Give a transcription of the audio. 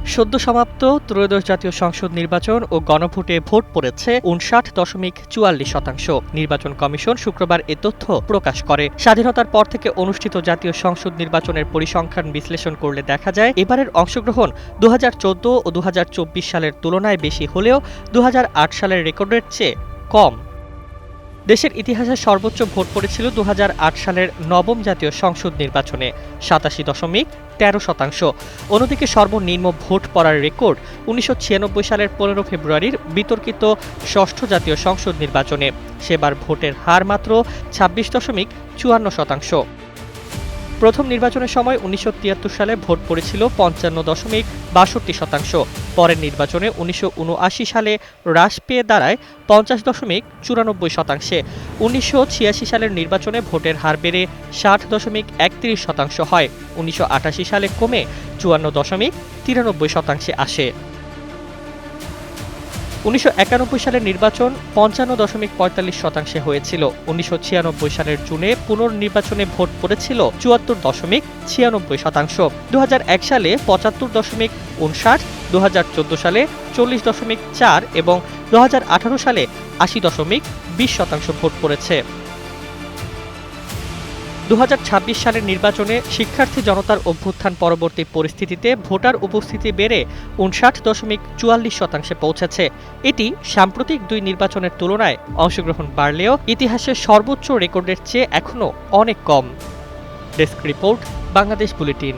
সদ্য সমাপ্ত ত্রয়োদশ জাতীয় সংসদ নির্বাচন ও গণভোটে ভোট পড়েছে ৫৯.৪৪%। নির্বাচন কমিশন শুক্রবার এ তথ্য প্রকাশ করে। স্বাধীনতার পর থেকে অনুষ্ঠিত জাতীয় সংসদ নির্বাচনের পরিসংখ্যান বিশ্লেষণ করলে দেখা যায়, এবারের অংশগ্রহণ ২০১৪ ও ২০২৪ সালের তুলনায় বেশি হলেও ২০০৮ সালের রেকর্ডের চেয়ে কম। দেশের ইতিহাসে সর্বোচ্চ ভোট পড়েছিল ২০০৮ সালের নবম জাতীয় সংসদ নির্বাচনে ৮৭.১৩%। অন্যদিকে সর্বনিম্ন ভোট পড়ার রেকর্ড ১৯৯৬ সালের ১৫ ফেব্রুয়ারির বিতর্কিত ষষ্ঠ জাতীয় সংসদ নির্বাচনে। সেবার ভোটের হার মাত্র ২৬.৫৪%। প্রথম নির্বাচনের সময় ১৯৭৩ সালে ভোট পড়েছিল ৫৫.৬২%। পরের নির্বাচনে ১৯৭৯ সালে হ্রাস পেয়ে দাঁড়ায় ৫০.৯৪%। ১৯৮৬ সালের নির্বাচনে ভোটের হার বেড়ে ৬০.৩১% হয়। ১৯৮৮ সালে কমে ৫৪.৯৩% আসে। ১৯৯১ সালের নির্বাচন ৫৫.৪৫% হয়েছিল। ১৯৯৬ সালের জুনে পুনর্নির্বাচনে ভোট পড়েছিল ৭৪.৯৬%। ২০০১ সালে ৭৫.৫৯, ২০১৪ সালে ৪০.৪ এবং ২০১৮ সালে ৮০.২০% ভোট পড়েছে। ২০২৬ সালের নির্বাচনে শিক্ষার্থী জনতার অভ্যুত্থান পরবর্তী পরিস্থিতিতে ভোটার উপস্থিতি বেড়ে ৫৯.৪৪% পৌঁছেছে। এটি সাম্প্রতিক দুই নির্বাচনের তুলনায় অংশগ্রহণ বাড়লেও ইতিহাসের সর্বোচ্চ রেকর্ডের চেয়ে এখনও অনেক কম। Desk report, Bangladesh bulletin.